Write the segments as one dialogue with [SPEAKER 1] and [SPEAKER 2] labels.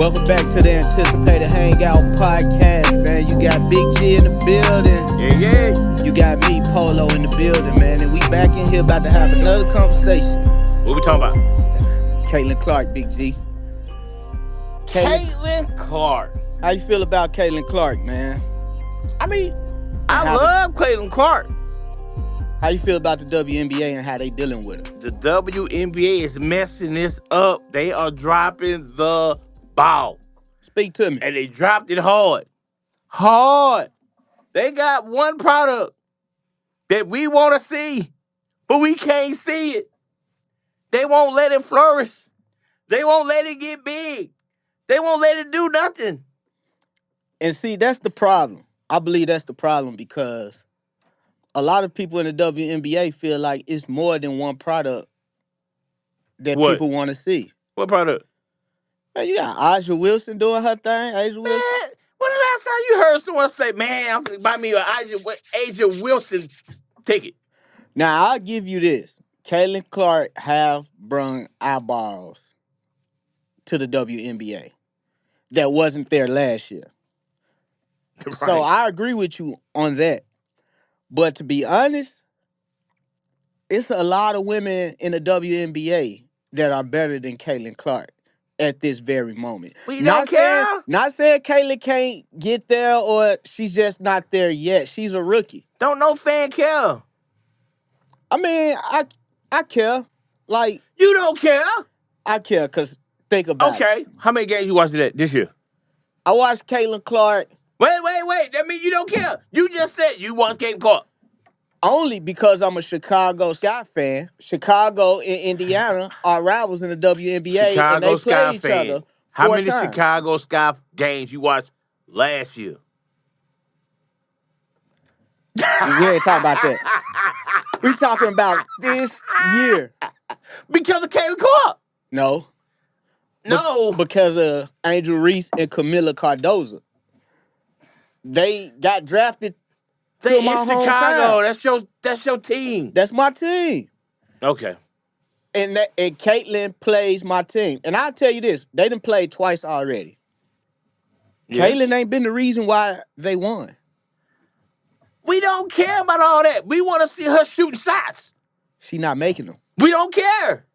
[SPEAKER 1] Welcome back to the Anticipated Hangout Podcast, man. You got Big G in the building.
[SPEAKER 2] Yeah.
[SPEAKER 1] You got me, Polo, in the building, man. And we back in here about to have another conversation.
[SPEAKER 2] What we talking about?
[SPEAKER 1] Caitlin Clark, Big G.
[SPEAKER 2] Caitlin Clark.
[SPEAKER 1] How you feel about Caitlin Clark, man?
[SPEAKER 2] I mean, I love Caitlin Clark.
[SPEAKER 1] How you feel about the WNBA and how they dealing with her?
[SPEAKER 2] The WNBA is messing this up. They are dropping the ball.
[SPEAKER 1] Speak to me.
[SPEAKER 2] And they dropped it hard. Hard. They got one product that we want to see, but we can't see it. They won't let it flourish. They won't let it get big. They won't let it do nothing.
[SPEAKER 1] And see, that's the problem. I believe that's the problem because a lot of people in the WNBA feel like it's more than one product that people want to see.
[SPEAKER 2] What product?
[SPEAKER 1] Man, you got Aja Wilson doing her thing. Aja Wilson.
[SPEAKER 2] Man, when the last time you heard someone say, man, I'm going to buy me an Aja Wilson ticket?
[SPEAKER 1] Now, I'll give you this. Caitlin Clark have brung eyeballs to the WNBA that wasn't there last year. Right. So I agree with you on that. But to be honest, it's a lot of women in the WNBA that are better than Caitlin Clark at this very moment.
[SPEAKER 2] We don't care.
[SPEAKER 1] Not saying Caitlin can't get there or she's just not there yet. She's a rookie.
[SPEAKER 2] Don't no fan care.
[SPEAKER 1] I mean, I care. Like,
[SPEAKER 2] you don't care?
[SPEAKER 1] I care because think about it.
[SPEAKER 2] Okay. How many games you watched this year?
[SPEAKER 1] I watched Caitlin Clark.
[SPEAKER 2] Wait. That means you don't care. You just said you watched Caitlin Clark.
[SPEAKER 1] Only because I'm a Chicago Sky fan. Chicago and Indiana are rivals in the WNBA, and they play each other.
[SPEAKER 2] How many Chicago Sky games you watched last year?
[SPEAKER 1] We ain't talking about that. We talking about this year.
[SPEAKER 2] Because of Caitlin Clark?
[SPEAKER 1] No.
[SPEAKER 2] No.
[SPEAKER 1] Because of Angel Reese and Camila Cardozo. They got drafted to my hometown.
[SPEAKER 2] Chicago. That's your team.
[SPEAKER 1] That's my team.
[SPEAKER 2] Okay.
[SPEAKER 1] And Caitlin plays my team. And I'll tell you this, they done played twice already. Yeah. Caitlin ain't been the reason why they won.
[SPEAKER 2] We don't care about all that. We want to see her shooting shots.
[SPEAKER 1] She not making them.
[SPEAKER 2] We don't care.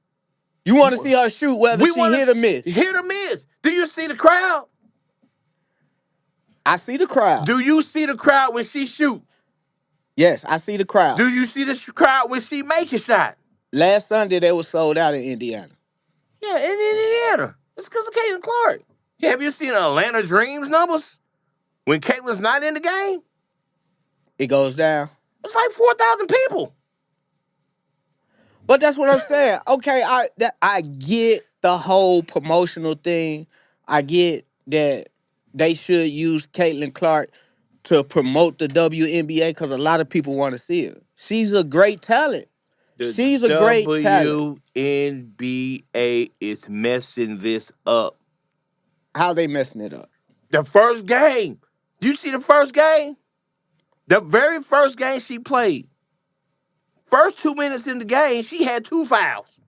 [SPEAKER 1] You want to see her shoot whether she hit or miss.
[SPEAKER 2] Hit or miss. Do you see the crowd?
[SPEAKER 1] I see the crowd.
[SPEAKER 2] Do you see the crowd when she shoot?
[SPEAKER 1] Yes, I see the crowd.
[SPEAKER 2] Do you see the crowd when she make a shot?
[SPEAKER 1] Last Sunday, they were sold out in Indiana.
[SPEAKER 2] Yeah, in Indiana. It's because of Caitlin Clark. Yeah, have you seen Atlanta Dreams numbers? When Caitlin's not in the game?
[SPEAKER 1] It goes down.
[SPEAKER 2] It's like 4,000 people.
[SPEAKER 1] But that's what I'm saying. Okay, I get the whole promotional thing. I get that they should use Caitlin Clark to promote the WNBA because a lot of people want to see her. She's a great talent. She's a great talent.
[SPEAKER 2] WNBA is messing this up.
[SPEAKER 1] How they messing it up?
[SPEAKER 2] The first game. You see the first game? The very first game she played. First 2 minutes in the game, she had 2 fouls.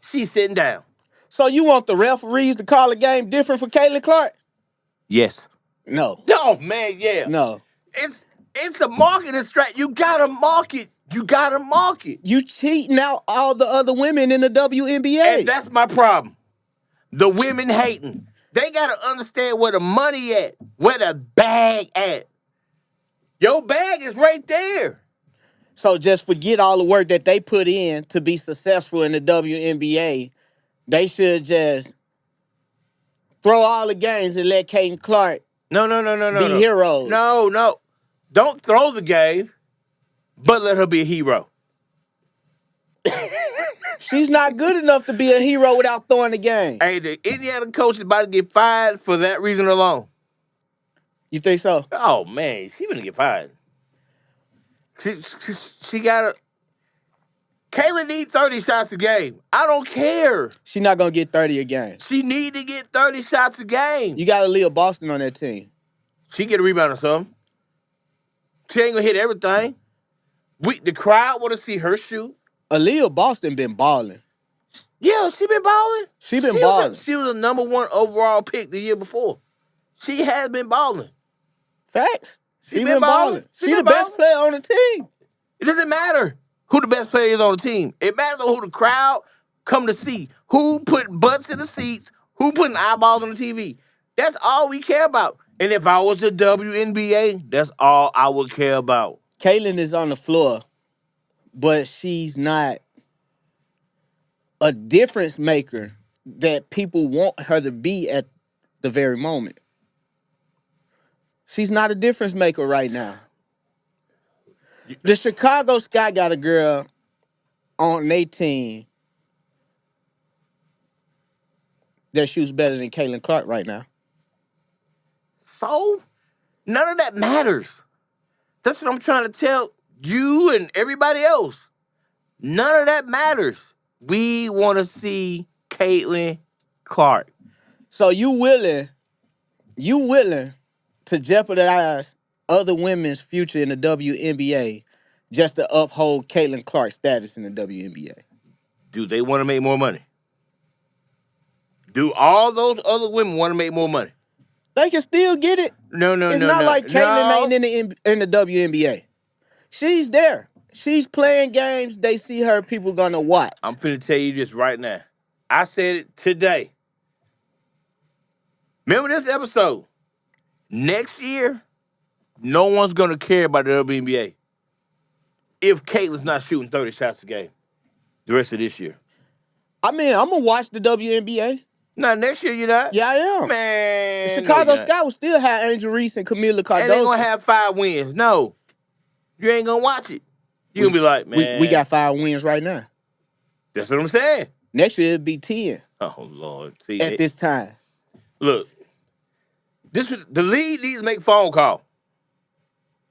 [SPEAKER 2] She's sitting down.
[SPEAKER 1] So you want the referees to call a game different for Caitlin Clark?
[SPEAKER 2] Yes.
[SPEAKER 1] No.
[SPEAKER 2] No, man, yeah.
[SPEAKER 1] No.
[SPEAKER 2] It's a marketing strategy. You gotta market.
[SPEAKER 1] You cheating out all the other women in the WNBA.
[SPEAKER 2] And that's my problem. The women hating. They gotta understand where the money at, where the bag at. Your bag is right there.
[SPEAKER 1] So just forget all the work that they put in to be successful in the WNBA. They should just throw all the games and let Caitlin Clark be heroes.
[SPEAKER 2] No. Don't throw the game, but let her be a hero.
[SPEAKER 1] She's not good enough to be a hero without throwing the game.
[SPEAKER 2] Hey, the Indiana coach is about to get fired for that reason alone.
[SPEAKER 1] You think so?
[SPEAKER 2] Oh, man, she gonna get fired. She got to... Caitlin needs 30 shots a game. I don't care.
[SPEAKER 1] She not going to get 30 a game.
[SPEAKER 2] She need to get 30 shots a game.
[SPEAKER 1] You got Aaliyah Boston on that team.
[SPEAKER 2] She get a rebound or something. She ain't going to hit everything. The crowd want to see her shoot.
[SPEAKER 1] Aaliyah Boston been balling.
[SPEAKER 2] Yeah, she been balling.
[SPEAKER 1] She been balling.
[SPEAKER 2] She was a number 1 overall pick the year before. She has been balling.
[SPEAKER 1] Facts.
[SPEAKER 2] She
[SPEAKER 1] She
[SPEAKER 2] been
[SPEAKER 1] been balling.
[SPEAKER 2] She
[SPEAKER 1] She
[SPEAKER 2] been
[SPEAKER 1] the best
[SPEAKER 2] balling.
[SPEAKER 1] player on the team.
[SPEAKER 2] It doesn't matter who the best player is on the team. It matters who the crowd come to see. Who put butts in the seats. Who putting eyeballs on the TV. That's all we care about. And if I was the WNBA, that's all I would care about.
[SPEAKER 1] Caitlyn is on the floor, but she's not a difference maker that people want her to be at the very moment. She's not a difference maker right now. The Chicago Sky got a girl on their team that shoots better than Caitlin Clark right now.
[SPEAKER 2] So, none of that matters. That's what I'm trying to tell you and everybody else. None of that matters. We want to see Caitlin Clark.
[SPEAKER 1] So you willing to jeopardize other women's future in the WNBA just to uphold Caitlin Clark's status in the WNBA?
[SPEAKER 2] Do they want to make more money? Do all those other women want to make more money?
[SPEAKER 1] They can still get it.
[SPEAKER 2] No.
[SPEAKER 1] It's not like Caitlyn ain't in the WNBA. She's there. She's playing games. They see her. People gonna watch.
[SPEAKER 2] I'm finna tell you this right now. I said it today. Remember this episode? Next year, no one's gonna care about the WNBA if Caitlyn's not shooting 30 shots a game the rest of this year.
[SPEAKER 1] I mean, I'm gonna watch the WNBA.
[SPEAKER 2] Now, next year you're not?
[SPEAKER 1] Yeah, I am.
[SPEAKER 2] Man.
[SPEAKER 1] The Chicago Sky will still have Angel Reese and Camila Cardoso.
[SPEAKER 2] And they're going to have 5 wins. No. You ain't going to watch it. You're going to be like, man.
[SPEAKER 1] We got 5 wins right now.
[SPEAKER 2] That's what I'm saying.
[SPEAKER 1] Next year, it'll be 10.
[SPEAKER 2] Oh, Lord. See,
[SPEAKER 1] at this time.
[SPEAKER 2] Look. The league needs to make a phone call.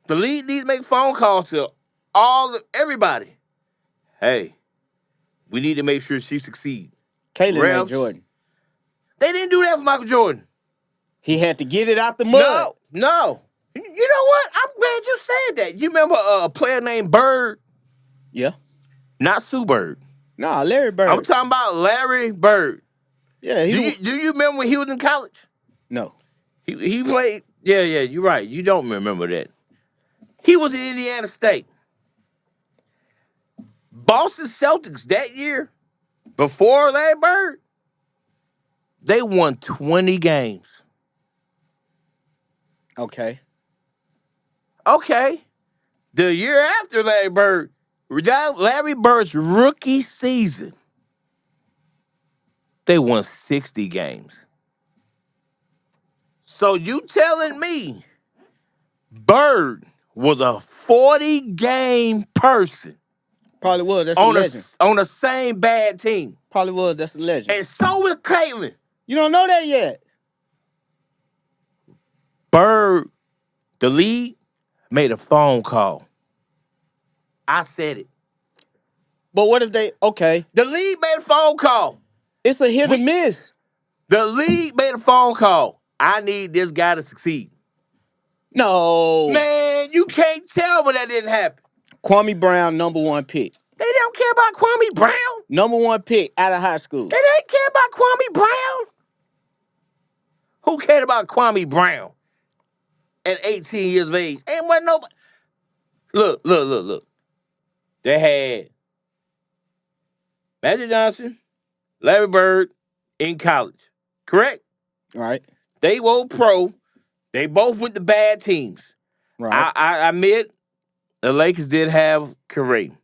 [SPEAKER 2] The league needs to make a phone call to everybody. Hey, we need to make sure she succeeds.
[SPEAKER 1] Caitlyn ain't Jordan.
[SPEAKER 2] They didn't do that for Michael Jordan.
[SPEAKER 1] He had to get it out the mud.
[SPEAKER 2] No. You know what? I'm glad you said that. You remember a player named Bird?
[SPEAKER 1] Yeah.
[SPEAKER 2] Not Sue Bird.
[SPEAKER 1] Nah, Larry Bird.
[SPEAKER 2] I'm talking about Larry Bird.
[SPEAKER 1] Yeah.
[SPEAKER 2] Do you remember when he was in college?
[SPEAKER 1] No.
[SPEAKER 2] He played. Yeah, you're right. You don't remember that. He was in Indiana State. Boston Celtics that year, before Larry Bird, they won 20 games.
[SPEAKER 1] Okay.
[SPEAKER 2] The year after Larry Bird's rookie season, they won 60 games. So you telling me Bird was a 40-game person?
[SPEAKER 1] Probably was. That's a legend.
[SPEAKER 2] On the same bad team.
[SPEAKER 1] Probably was. That's a legend.
[SPEAKER 2] And so was Caitlyn.
[SPEAKER 1] You don't know that yet.
[SPEAKER 2] Bird, the league, made a phone call. I said it.
[SPEAKER 1] But what if okay.
[SPEAKER 2] The league made a phone call.
[SPEAKER 1] It's a hit or miss.
[SPEAKER 2] The league made a phone call. I need this guy to succeed.
[SPEAKER 1] No.
[SPEAKER 2] Man, you can't tell me that didn't happen.
[SPEAKER 1] Kwame Brown, #1 pick.
[SPEAKER 2] They don't care about Kwame Brown.
[SPEAKER 1] #1 pick out of high school.
[SPEAKER 2] They didn't care about Kwame Brown. Who cared about Kwame Brown at 18 years of age? Ain't what nobody. Look. They had Magic Johnson, Larry Bird in college. Correct?
[SPEAKER 1] All right.
[SPEAKER 2] They were pro. They both went to bad teams.
[SPEAKER 1] Right.
[SPEAKER 2] I admit the Lakers did have Kareem.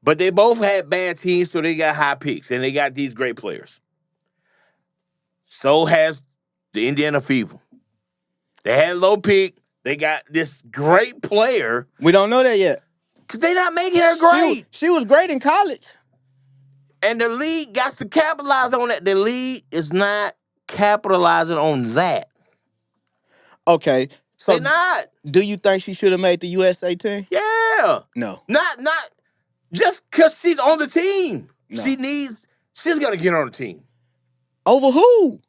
[SPEAKER 2] But they both had bad teams, so they got high picks, and they got these great players. So has the Indiana Fever. They had low pick. They got this great player.
[SPEAKER 1] We don't know that yet.
[SPEAKER 2] Because they're not making her great.
[SPEAKER 1] She was great in college.
[SPEAKER 2] And the league got to capitalize on that. The league is not capitalizing on that.
[SPEAKER 1] Okay. So
[SPEAKER 2] they're not.
[SPEAKER 1] Do you think she should have made the USA team?
[SPEAKER 2] Yeah.
[SPEAKER 1] No.
[SPEAKER 2] Not just because she's on the team.
[SPEAKER 1] No.
[SPEAKER 2] She's going to get on the team.
[SPEAKER 1] Over who?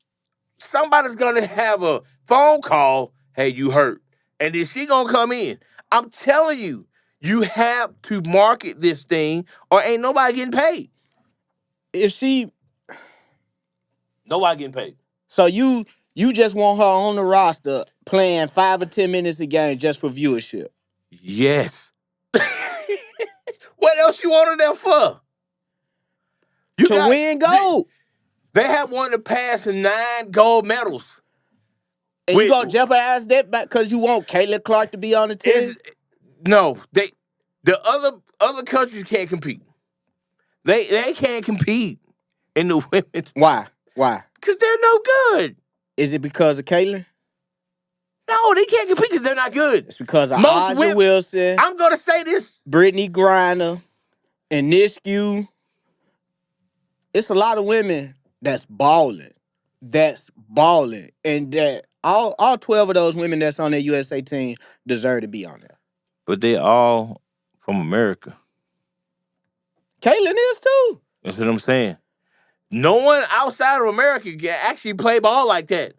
[SPEAKER 2] Somebody's going to have a phone call, hey, you hurt. And then she going to come in. I'm telling you, you have to market this thing or ain't nobody getting paid.
[SPEAKER 1] if she,
[SPEAKER 2] Nobody getting paid.
[SPEAKER 1] so you just want her on the roster playing 5 or 10 minutes a game just for viewership.
[SPEAKER 2] Yes. What else you wanted them for? You
[SPEAKER 1] To win gold.
[SPEAKER 2] They have won the past 9 gold medals.
[SPEAKER 1] And you gonna jeopardize that back because you want Caitlin Clark to be on the team?
[SPEAKER 2] No, the other countries can't compete. They can't compete in the women's.
[SPEAKER 1] Why? Why?
[SPEAKER 2] Because they're no good.
[SPEAKER 1] Is it because of Caitlin?
[SPEAKER 2] No, they can't compete because they're not good.
[SPEAKER 1] It's because of
[SPEAKER 2] Most
[SPEAKER 1] Aja
[SPEAKER 2] women,
[SPEAKER 1] Wilson.
[SPEAKER 2] I'm gonna say this.
[SPEAKER 1] Brittany Griner and Nisku. It's a lot of women that's balling. And that all 12 of those women that's on their USA team deserve to be on there.
[SPEAKER 2] But they all from America.
[SPEAKER 1] Caitlin is too.
[SPEAKER 2] That's what I'm saying. No one outside of America can actually play ball like that.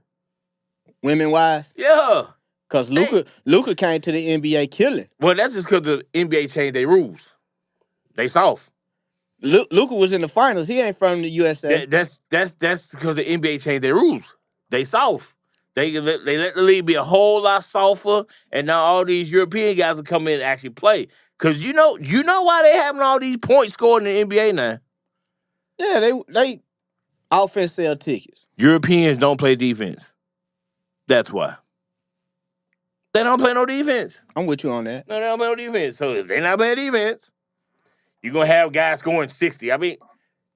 [SPEAKER 1] Women wise?
[SPEAKER 2] Yeah.
[SPEAKER 1] Because Luka came to the NBA killing.
[SPEAKER 2] Well, that's just because the NBA changed their rules. They soft.
[SPEAKER 1] Luka was in the finals. He ain't from the USA.
[SPEAKER 2] That's because the NBA changed their rules. They soft. They let the league be a whole lot softer, and now all these European guys will come in and actually play. Because you know why they having all these points scored in the NBA now?
[SPEAKER 1] Yeah, they offense sell tickets.
[SPEAKER 2] Europeans don't play defense. That's why. They don't play no defense.
[SPEAKER 1] I'm with you on that.
[SPEAKER 2] No, they don't play no defense. So if they're not playing defense, you're going to have guys scoring 60. I mean,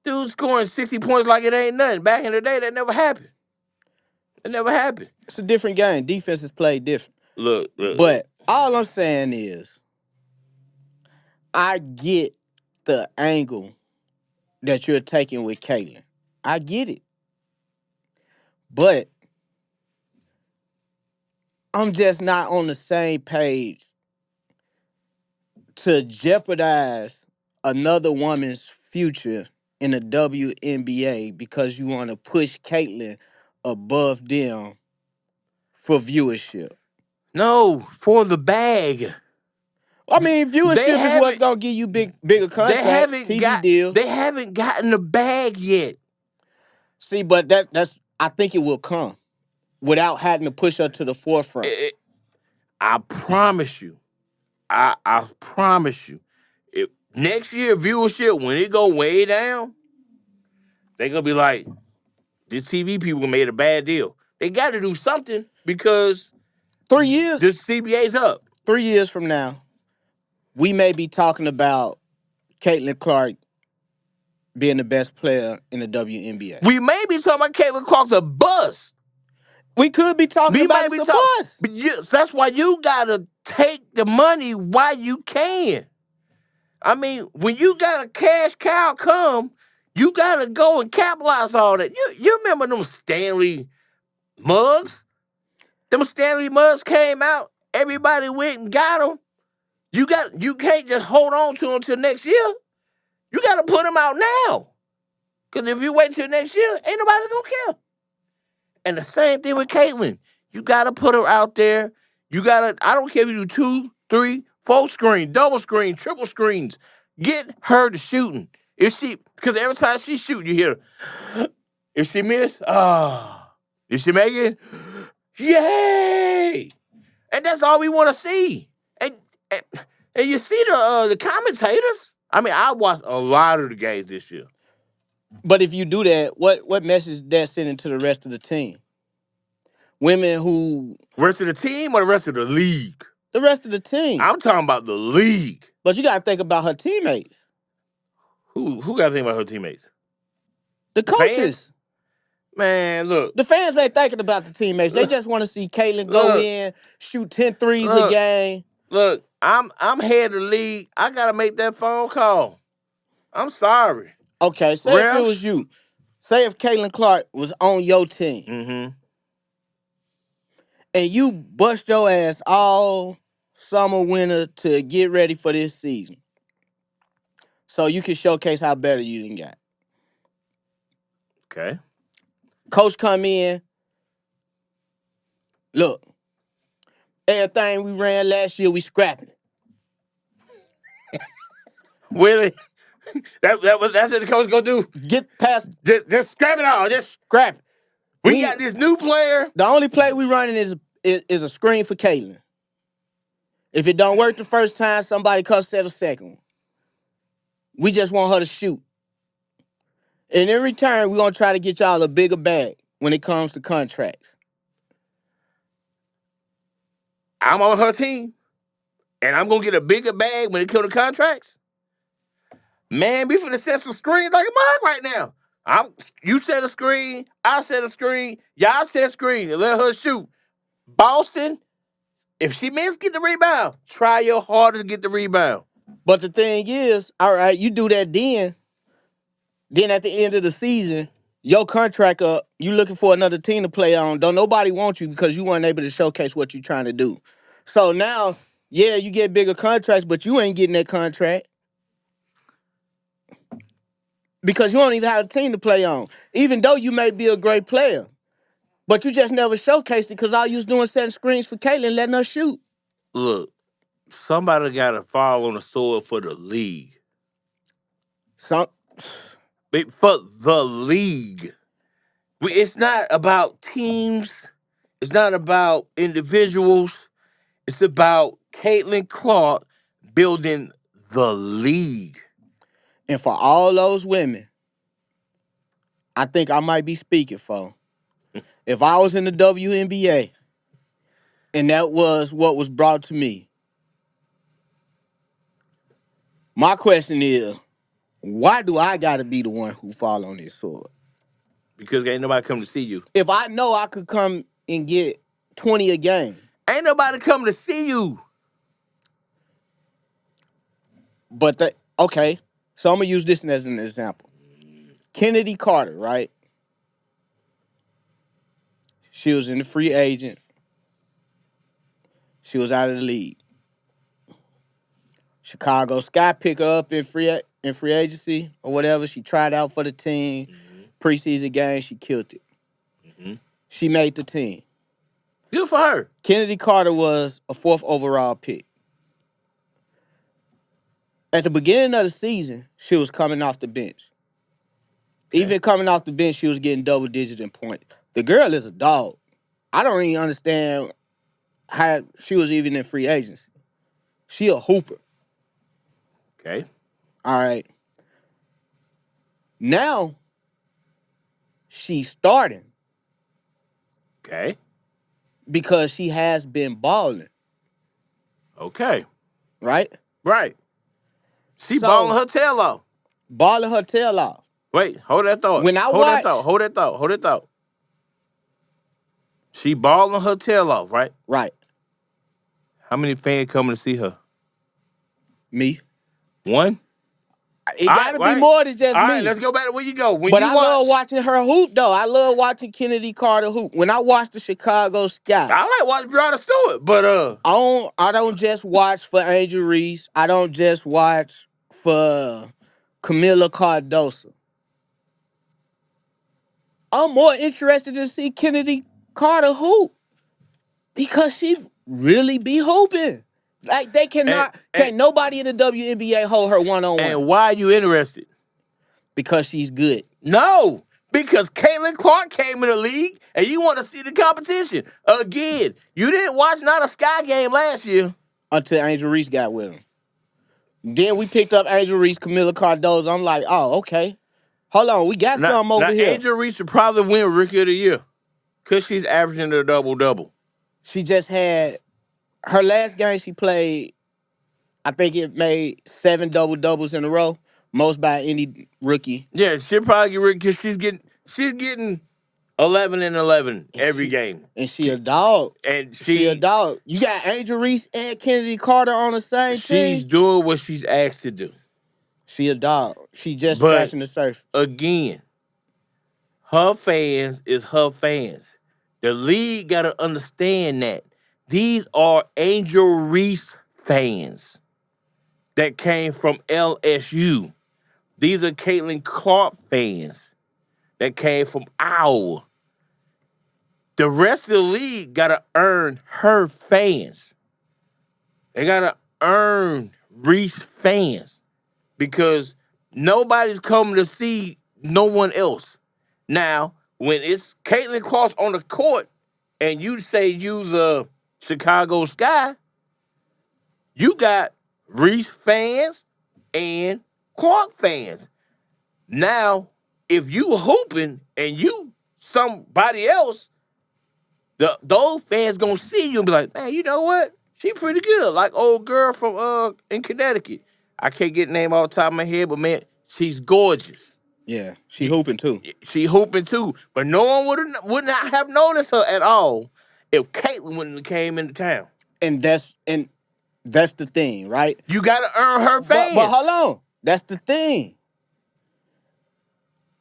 [SPEAKER 2] dudes scoring 60 points like it ain't nothing. Back in the day, that never happened. It never happened.
[SPEAKER 1] It's a different game. Defenses play different.
[SPEAKER 2] Look.
[SPEAKER 1] But all I'm saying is, I get the angle that you're taking with Caitlin. I get it. But I'm just not on the same page to jeopardize another woman's future in the WNBA because you want to push Caitlin above them for viewership.
[SPEAKER 2] No, for the bag.
[SPEAKER 1] I mean, viewership is what's gonna give you bigger contracts, TV deals.
[SPEAKER 2] They haven't gotten the bag yet.
[SPEAKER 1] See, but that's I think it will come without having to push her to the forefront.
[SPEAKER 2] I promise you. I promise you. If next year viewership, when it go way down, they're gonna be like, this TV people made a bad deal. They got to do something because
[SPEAKER 1] 3 years.
[SPEAKER 2] this CBA's up.
[SPEAKER 1] 3 years from now, we may be talking about Caitlin Clark being the best player in the WNBA.
[SPEAKER 2] We may be talking about Caitlin Clark's a bust.
[SPEAKER 1] We could be talking about it's a bust.
[SPEAKER 2] But that's why you gotta take the money while you can. I mean, when you got a cash cow come, you gotta go and capitalize all that. You remember them Stanley mugs? Them Stanley mugs came out. Everybody went and got them. You can't just hold on to them till next year. You got to put them out now. Because if you wait till next year, ain't nobody going to care. And the same thing with Caitlin. You got to put her out there. I don't care if you do 2, 3, 4 screen, double screen, triple screens. Get her to shooting. Because every time she shoot, you hear, if she miss, if she make it, yay! And that's all we want to see. And you see the commentators. I mean, I watched a lot of the games this year.
[SPEAKER 1] But if you do that, what message that sending to the rest of the team? Women who...
[SPEAKER 2] Rest of the team or the rest of the league?
[SPEAKER 1] The rest of the team.
[SPEAKER 2] I'm talking about the league.
[SPEAKER 1] But you got to think about her teammates.
[SPEAKER 2] Who got to think about her teammates?
[SPEAKER 1] The coaches.
[SPEAKER 2] Fans? Man, look.
[SPEAKER 1] The fans ain't thinking about the teammates. They just want to see Caitlin go in, shoot 10 threes a game.
[SPEAKER 2] Look, I'm head of the league. I got to make that phone call. I'm sorry.
[SPEAKER 1] Okay, say if it was you. Say if Caitlin Clark was on your team.
[SPEAKER 2] Mm-hmm.
[SPEAKER 1] And you bust your ass all summer, winter to get ready for this season. So you can showcase how better you done got.
[SPEAKER 2] Okay.
[SPEAKER 1] Coach come in. Look, everything we ran last year, we scrapping it.
[SPEAKER 2] Willie. That's what the coach gonna do.
[SPEAKER 1] Get past,
[SPEAKER 2] Just scrap it all. Just
[SPEAKER 1] scrap it.
[SPEAKER 2] we got this new player.
[SPEAKER 1] The only play we running is a screen for Caitlin. If it don't work the first time, somebody comes set a second one. We just want her to shoot. And in return, we're gonna try to get y'all a bigger bag when it comes to contracts.
[SPEAKER 2] I'm on her team, and I'm gonna get a bigger bag when it comes to contracts. Man, we finna set some screens like a mug right now. You set a screen, I set a screen, y'all set a screen, and let her shoot. Boston, if she misses, get the rebound. Try your hardest to get the rebound.
[SPEAKER 1] But the thing is, all right, you do that then at the end of the season, your contract up, you looking for another team to play on. Don't nobody want you because you weren't able to showcase what you're trying to do. So now, yeah, you get bigger contracts, but you ain't getting that contract. Because you don't even have a team to play on. Even though you may be a great player. But you just never showcased it because all you was doing setting screens for Caitlin, letting her shoot.
[SPEAKER 2] Look, somebody got to fall on the sword for the league. For the league. It's not about teams. It's not about individuals. It's about Caitlin Clark building the league.
[SPEAKER 1] And for all those women, I think I might be speaking for. If I was in the WNBA and that was what was brought to me, my question is, why do I got to be the one who fall on this sword?
[SPEAKER 2] Because ain't nobody come to see you.
[SPEAKER 1] If I know I could come and get 20 a game.
[SPEAKER 2] Ain't nobody come to see you.
[SPEAKER 1] But, okay, so I'm going to use this as an example. Kennedy Carter, right? She was in the free agent. She was out of the league. Chicago Sky picked her up in free agency or whatever. She tried out for the team. Mm-hmm. Preseason game, she killed it. Mm-hmm. She made the team.
[SPEAKER 2] Good for her.
[SPEAKER 1] Kennedy Carter was a 4th overall pick. At the beginning of the season, she was coming off the bench. Okay. Even coming off the bench, she was getting double-digit in points. The girl is a dog. I don't really understand how she was even in free agency. She a hooper.
[SPEAKER 2] Okay.
[SPEAKER 1] All right. Now, she's starting.
[SPEAKER 2] Okay.
[SPEAKER 1] Because she has been balling.
[SPEAKER 2] Okay.
[SPEAKER 1] Right?
[SPEAKER 2] Right. She balling her tail off.
[SPEAKER 1] Balling her tail off.
[SPEAKER 2] Wait, hold that thought. Hold that thought. She balling her tail off, right?
[SPEAKER 1] Right.
[SPEAKER 2] How many fans coming to see her?
[SPEAKER 1] Me.
[SPEAKER 2] One?
[SPEAKER 1] It got to be more than just me.
[SPEAKER 2] All right, let's go back to where you go.
[SPEAKER 1] I love watching her hoop, though. I love watching Kennedy Carter hoop. When I watch the Chicago Sky.
[SPEAKER 2] I like watching Brianna Stewart, but
[SPEAKER 1] I don't just watch for Angel Reese. I don't just watch for Camila Cardoso. I'm more interested to see Kennedy Carter hoop because she really be hooping. Like, they can't nobody in the WNBA hold her one-on-one.
[SPEAKER 2] And why are you interested?
[SPEAKER 1] Because she's good.
[SPEAKER 2] No, because Caitlin Clark came in the league, and you want to see the competition. Again, you didn't watch not a Sky game last year.
[SPEAKER 1] Until Angel Reese got with him. Then we picked up Angel Reese, Camila Cardoso. I'm like, oh, okay. Hold on, we got something over here.
[SPEAKER 2] Angel Reese should probably win Rookie of the Year because she's averaging a double-double.
[SPEAKER 1] She just had... Her last game she played, I think it made 7 double-doubles in a row. Most by any rookie.
[SPEAKER 2] Yeah, she'll probably get rookie because she's getting 11 and 11 every game.
[SPEAKER 1] And she a dog.
[SPEAKER 2] And
[SPEAKER 1] she a dog. You got Angel Reese and Kennedy Carter on the same team.
[SPEAKER 2] She's doing what she's asked to do.
[SPEAKER 1] She a dog. She just scratching the surface.
[SPEAKER 2] Again, her fans is her fans. The league got to understand that. These are Angel Reese fans that came from LSU. These are Caitlin Clark fans that came from OWL. The rest of the league got to earn her fans. They got to earn Reese fans because Nobody's coming to see no one else. Now, when it's Caitlin Clark on the court and you say you the Chicago Sky, you got Reese fans and Clark fans. Now, if you hooping and you somebody else, those fans gonna see you and be like, man, you know what? She pretty good. Like old girl from in Connecticut. I can't get the name off the top of my head, but man, she's gorgeous.
[SPEAKER 1] Yeah, she hooping too.
[SPEAKER 2] She hooping too. But no one would not have noticed her at all if Caitlin wouldn't have came into town.
[SPEAKER 1] And that's the thing, right?
[SPEAKER 2] You gotta earn her fans.
[SPEAKER 1] But hold on. That's the thing.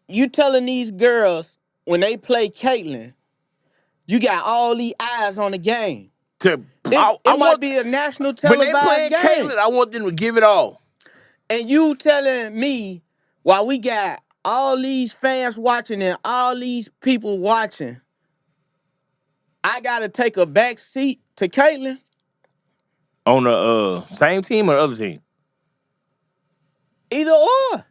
[SPEAKER 1] You telling these girls when they play Caitlin, you got all these eyes on the game. It might be a national televised
[SPEAKER 2] when they playing
[SPEAKER 1] game.
[SPEAKER 2] Caitlin, I want them to give it all.
[SPEAKER 1] And you telling me while we got all these fans watching and all these people watching, I gotta take a back seat to Caitlin?
[SPEAKER 2] On the same team or the other team?
[SPEAKER 1] Either or.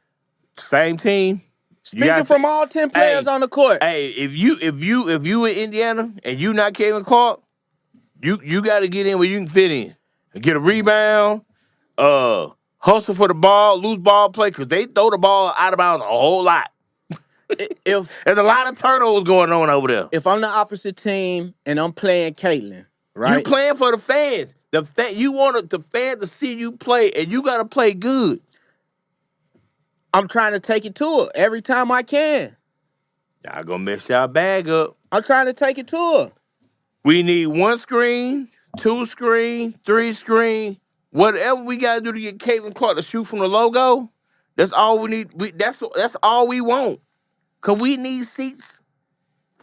[SPEAKER 2] Same team.
[SPEAKER 1] Speaking from all 10 players on the court.
[SPEAKER 2] Hey, if you in Indiana and you not Caitlin Clark, you got to get in where you can fit in. Get a rebound, hustle for the ball, lose ball play, because they throw the ball out of bounds a whole lot. There's a lot of turnovers going on over there.
[SPEAKER 1] If I'm the opposite team and I'm playing Caitlin, right?
[SPEAKER 2] You playing for the fans. You want the fans to see you play, and you got to play good.
[SPEAKER 1] I'm trying to take it to her every time I can.
[SPEAKER 2] Y'all gonna mess y'all bag up.
[SPEAKER 1] I'm trying to take it to her. We
[SPEAKER 2] need 1 screen, 2 screen, 3 screen, whatever we gotta do to get Caitlin Clark to shoot from the logo. That's all we need. That's all we want. Cause we need seats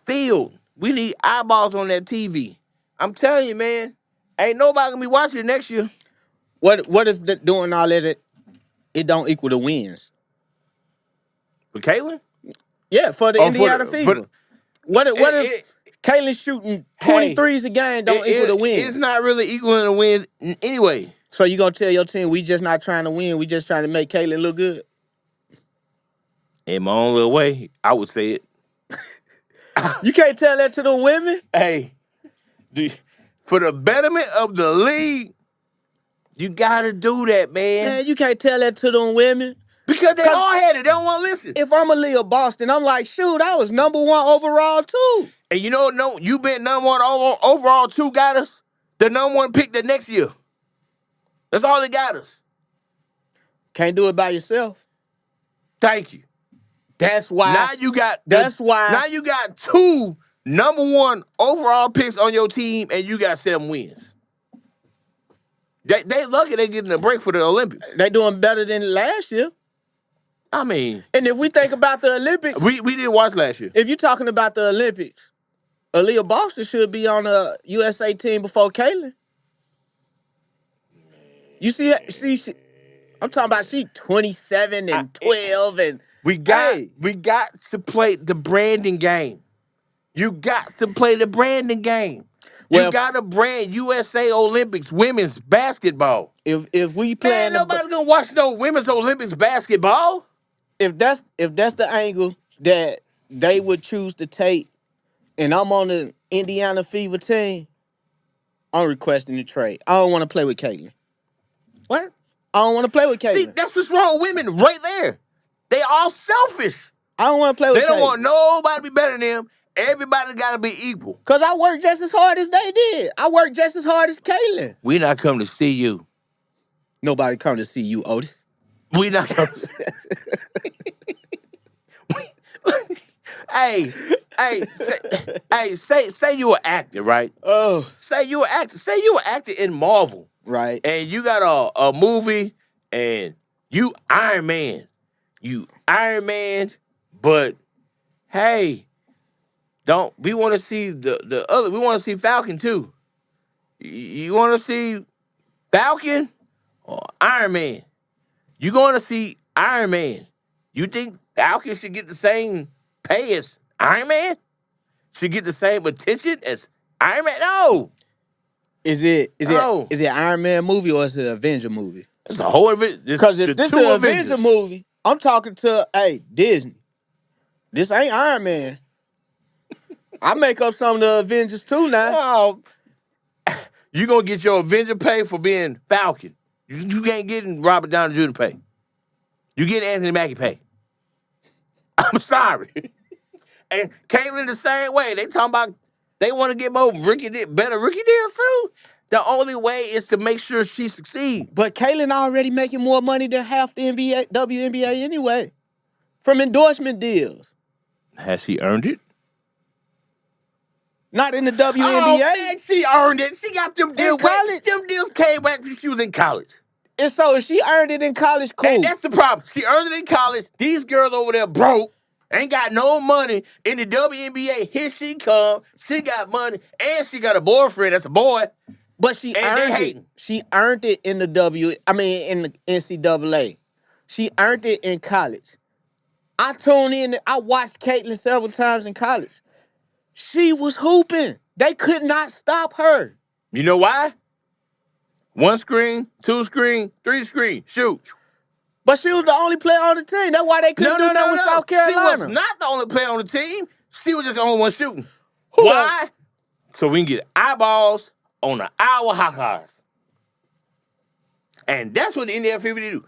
[SPEAKER 2] filled. We need eyeballs on that TV. I'm telling you, man, ain't nobody gonna be watching it next year.
[SPEAKER 1] What if doing all that it don't equal the wins?
[SPEAKER 2] For Caitlin?
[SPEAKER 1] Yeah, for the Indiana Fever. What if Caitlin shooting 23s a game don't equal the wins?
[SPEAKER 2] It's not really equaling the wins anyway.
[SPEAKER 1] So you gonna tell your team we just not trying to win, we just trying to make Caitlin look good?
[SPEAKER 2] In my own little way, I would say it.
[SPEAKER 1] You can't tell that to the women?
[SPEAKER 2] Hey, for the betterment of the league, you gotta do that, man.
[SPEAKER 1] Man, you can't tell that to them women.
[SPEAKER 2] Because they all had it. They don't want to listen.
[SPEAKER 1] If I'm a Leah Boston, I'm like, shoot, I was number 1 overall too.
[SPEAKER 2] And you know, you been number 1 overall too, got us. The number 1 pick the next year. That's all they got us.
[SPEAKER 1] Can't do it by yourself.
[SPEAKER 2] Thank you.
[SPEAKER 1] That's why.
[SPEAKER 2] Now you got 2 number 1 overall picks on your team, and you got 7 wins. They lucky they getting a break for the Olympics.
[SPEAKER 1] They doing better than last year.
[SPEAKER 2] I mean,
[SPEAKER 1] and if we think about the Olympics,
[SPEAKER 2] we didn't watch last year.
[SPEAKER 1] If you're talking about the Olympics, Aaliyah Boston should be on the USA team before Caitlin. You see, I'm talking about she 27 and 12 and
[SPEAKER 2] we got to play the branding game. You got to play the branding game. Well, you got to brand USA Olympics women's basketball.
[SPEAKER 1] If we play,
[SPEAKER 2] nobody gonna watch no women's Olympics basketball.
[SPEAKER 1] If that's the angle that they would choose to take, and I'm on the Indiana Fever team, I'm requesting the trade. I don't want to play with Caitlin.
[SPEAKER 2] What?
[SPEAKER 1] I don't want to play with Caitlin.
[SPEAKER 2] See, that's what's wrong with women right there. They all selfish.
[SPEAKER 1] I don't want to play with Caitlin.
[SPEAKER 2] They don't want nobody to be better than them. Everybody got to be equal.
[SPEAKER 1] Because I worked just as hard as they did. I worked just as hard as Caitlin.
[SPEAKER 2] We not coming to see you.
[SPEAKER 1] Nobody come to see you, Otis.
[SPEAKER 2] We not coming to say you an actor, right?
[SPEAKER 1] Oh.
[SPEAKER 2] Say you an actor. Say you an actor in Marvel.
[SPEAKER 1] Right.
[SPEAKER 2] And you got a movie and you Iron Man. You Iron Man, but hey, we want to see the other, we want to see Falcon too. You want to see Falcon or Iron Man? You going to see Iron Man. You think Falcon should get the same pay as Iron Man? Should get the same attention as Iron Man? No.
[SPEAKER 1] Is it Iron Man movie or is it an Avenger movie?
[SPEAKER 2] It's a whole Avenger.
[SPEAKER 1] Because if this is an Avenger movie, I'm talking to, hey, Disney. This ain't Iron Man. I make up some of the Avengers too now.
[SPEAKER 2] Oh, you gonna get your Avenger pay for being Falcon. You ain't getting Robert Downey Jr. pay. You get Anthony Mackie pay. I'm sorry. And Caitlyn the same way. They talking about they want to get more better rookie deals too. The only way is to make sure she succeeds.
[SPEAKER 1] But Caitlyn already making more money than half the WNBA anyway. From endorsement deals.
[SPEAKER 2] Has she earned it?
[SPEAKER 1] Not in the WNBA.
[SPEAKER 2] Oh, man, she earned it. She got them deals.
[SPEAKER 1] In college?
[SPEAKER 2] Them deals came back when she was in college.
[SPEAKER 1] And so if she earned it in college, cool.
[SPEAKER 2] And that's the problem. She earned it in college. These girls over there broke. Ain't got no money in the WNBA. Here she come. She got money. And she got a boyfriend that's a boy.
[SPEAKER 1] But she
[SPEAKER 2] And
[SPEAKER 1] earned
[SPEAKER 2] they
[SPEAKER 1] it.
[SPEAKER 2] hating.
[SPEAKER 1] She earned it in the in the NCAA. She earned it in college. I tuned in. I watched Caitlyn several times in college. She was hooping. They could not stop her.
[SPEAKER 2] You know why? 1 screen, 2 screen, 3 screen, shoot.
[SPEAKER 1] But she was the only player on the team. That's why they couldn't do nothing with South Carolina.
[SPEAKER 2] She was not the only player on the team. She was just the only one shooting.
[SPEAKER 1] Who
[SPEAKER 2] Why?
[SPEAKER 1] else?
[SPEAKER 2] So we can get eyeballs on the Iowa Hawkeyes. And that's what the NFL do.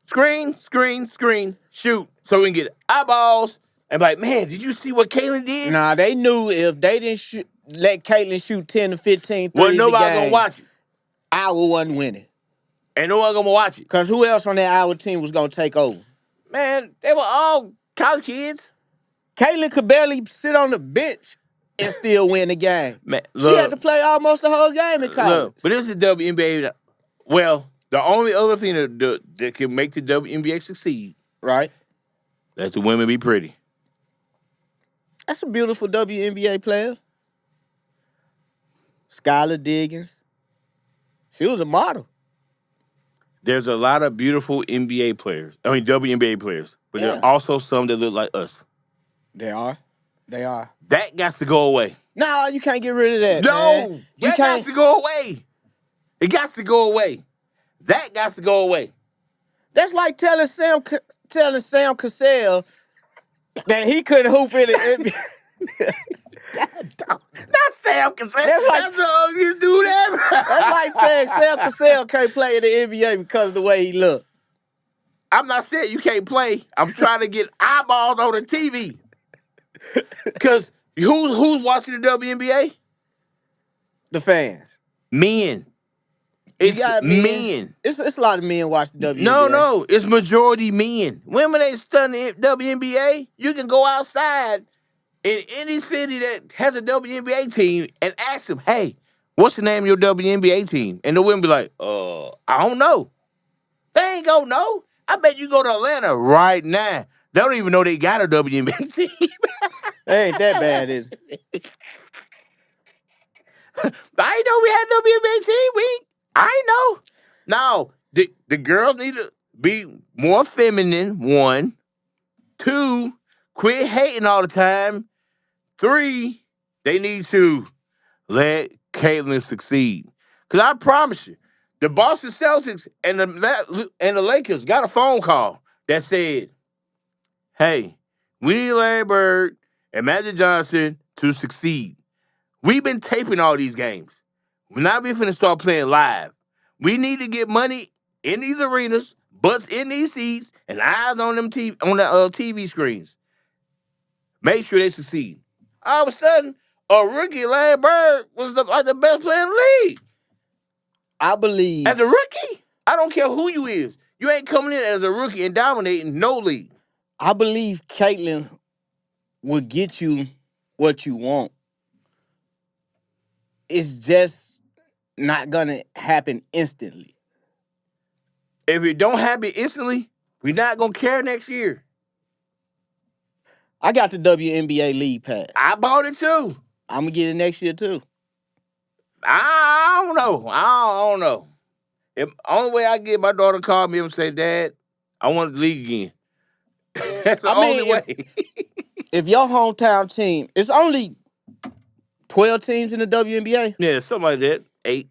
[SPEAKER 2] Screen, screen, screen, shoot. So we can get eyeballs and be like, man, did you see what Caitlyn did?
[SPEAKER 1] Nah, they knew if they didn't let Caitlyn shoot 10 to 15 threes
[SPEAKER 2] Well, nobody
[SPEAKER 1] a game,
[SPEAKER 2] gonna watch it.
[SPEAKER 1] Iowa wasn't winning.
[SPEAKER 2] And nobody gonna watch it.
[SPEAKER 1] Because who else on that Iowa team was going to take over?
[SPEAKER 2] Man, they were all college kids.
[SPEAKER 1] Caitlyn could barely sit on the bench and still win the game.
[SPEAKER 2] Man,
[SPEAKER 1] She had to play almost the whole game in college.
[SPEAKER 2] Look, but this is WNBA. Well, the only other thing that can make the WNBA succeed,
[SPEAKER 1] Right?
[SPEAKER 2] that's the women be pretty.
[SPEAKER 1] That's some beautiful WNBA players. Skylar Diggins. She was a model.
[SPEAKER 2] There's a lot of beautiful NBA players. I mean, WNBA players. But there
[SPEAKER 1] Yeah.
[SPEAKER 2] are also some that look like us.
[SPEAKER 1] They are. They are.
[SPEAKER 2] That got to go away.
[SPEAKER 1] No, you can't get rid of that.
[SPEAKER 2] No,
[SPEAKER 1] man. You
[SPEAKER 2] that got
[SPEAKER 1] can't.
[SPEAKER 2] to go away. It got to go away. That got to go away.
[SPEAKER 1] That's like telling Sam Cassell that he couldn't hoop in the NBA.
[SPEAKER 2] Not Sam Cassell.
[SPEAKER 1] That's like-
[SPEAKER 2] That's the ugliest dude ever.
[SPEAKER 1] That's like saying Sam Cassell can't play in the NBA because of the way he look.
[SPEAKER 2] I'm not saying you can't play. I'm trying to get eyeballs on the TV. Because who's watching the WNBA?
[SPEAKER 1] The fans.
[SPEAKER 2] Men. It's
[SPEAKER 1] got
[SPEAKER 2] men.
[SPEAKER 1] It's a lot of men watch the WNBA.
[SPEAKER 2] No, it's majority men. Women ain't studying WNBA. You can go outside in any city that has a WNBA team and ask them, hey, what's the name of your WNBA team? And the women be like, I don't know. They ain't gonna know. I bet you go to Atlanta right now. They don't even know they got a WNBA team.
[SPEAKER 1] They ain't that bad, is it?
[SPEAKER 2] I ain't know we had a WNBA team. I ain't know. Now, the girls need to be more feminine, 1. 2, quit hating all the time. 3, they need to let Caitlyn succeed. Because I promise you, the Boston Celtics and the Lakers got a phone call that said, hey, we need Larry Bird and Magic Johnson to succeed. We've been taping all these games. We're not even finna start playing live. We need to get money in these arenas, butts in these seats, and eyes on them TV screens. Make sure they succeed. All of a sudden, a rookie, Larry Bird, was the best player in the league.
[SPEAKER 1] I believe.
[SPEAKER 2] As a rookie, I don't care who you is. You ain't coming in as a rookie and dominating no league.
[SPEAKER 1] I believe Caitlyn will get you what you want. It's just not gonna happen instantly.
[SPEAKER 2] If it don't happen instantly, we're not gonna care next year.
[SPEAKER 1] I got the WNBA League Pass.
[SPEAKER 2] I bought it too.
[SPEAKER 1] I'm gonna get it next year too.
[SPEAKER 2] I don't know. I don't know. If only way I get my daughter to call me and say, Dad, I want the league again. That's the only way.
[SPEAKER 1] If your hometown team, it's only 12 teams in the WNBA.
[SPEAKER 2] Yeah, something like that. 8.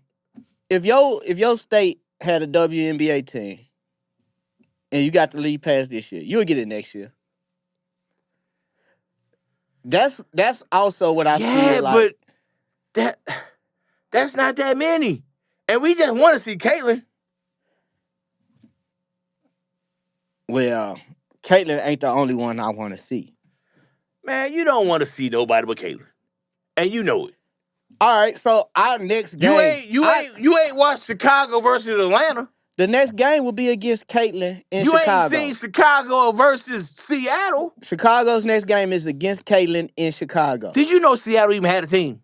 [SPEAKER 1] If your state had a WNBA team and you got the lead pass this year. You'll get it next year. That's also what I
[SPEAKER 2] Yeah,
[SPEAKER 1] feel like.
[SPEAKER 2] but that's not that many. And we just want to see Caitlyn.
[SPEAKER 1] Well, Caitlyn ain't the only one I want to see.
[SPEAKER 2] Man, you don't want to see nobody but Caitlyn. And you know it.
[SPEAKER 1] All right, so our next game,
[SPEAKER 2] You ain't watched Chicago versus Atlanta.
[SPEAKER 1] the next game will be against Caitlyn in
[SPEAKER 2] You
[SPEAKER 1] Chicago.
[SPEAKER 2] ain't seen Chicago versus Seattle.
[SPEAKER 1] Chicago's next game is against Caitlyn in Chicago.
[SPEAKER 2] Did you know Seattle even had a team?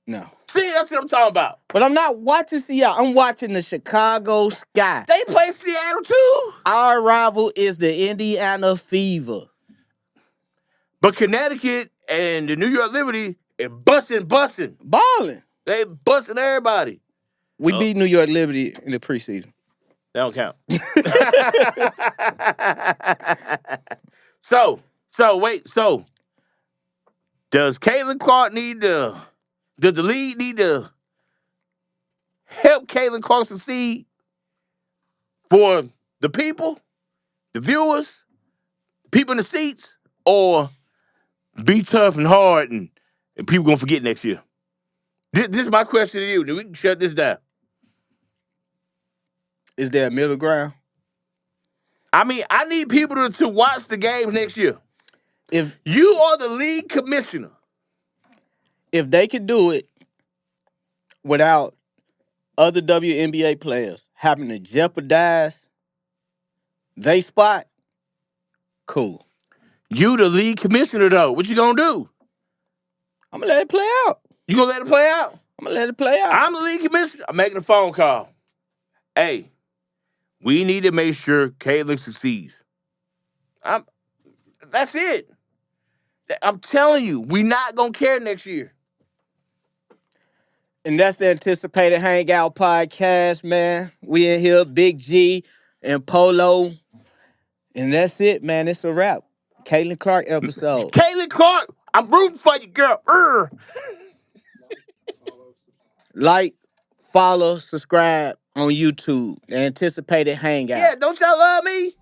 [SPEAKER 1] No.
[SPEAKER 2] See, that's what I'm talking about.
[SPEAKER 1] But I'm not watching Seattle. I'm watching the Chicago Sky.
[SPEAKER 2] They play Seattle too.
[SPEAKER 1] Our rival is the Indiana Fever.
[SPEAKER 2] But Connecticut and the New York Liberty are busting.
[SPEAKER 1] Balling.
[SPEAKER 2] They busting everybody.
[SPEAKER 1] We beat New York Liberty in the preseason.
[SPEAKER 2] That don't count. So does Caitlin Clark does the league need to help Caitlin Clark succeed for the people, the viewers, people in the seats, or be tough and hard and people gonna forget next year? This is my question to you. Then we can shut this down.
[SPEAKER 1] Is there a middle ground?
[SPEAKER 2] I mean, I need people to watch the games next year.
[SPEAKER 1] If
[SPEAKER 2] You are the league commissioner.
[SPEAKER 1] they could do it without other WNBA players having to jeopardize they spot, cool.
[SPEAKER 2] You the league commissioner, though. What you gonna do?
[SPEAKER 1] I'm gonna let it play out.
[SPEAKER 2] You gonna let it play out?
[SPEAKER 1] I'm gonna let it play out.
[SPEAKER 2] I'm the league commissioner. I'm making a phone call. Hey, we need to make sure Caitlin succeeds. That's it. I'm telling you, we not gonna care next year.
[SPEAKER 1] And that's the Anticipated Hangout podcast, man. We in here, Big G and Polo. And that's it, man. It's a wrap. Caitlin Clark episode.
[SPEAKER 2] Caitlin Clark, I'm rooting for you, girl.
[SPEAKER 1] Like, follow, subscribe on YouTube. The Anticipated Hangout.
[SPEAKER 2] Yeah, don't y'all love me?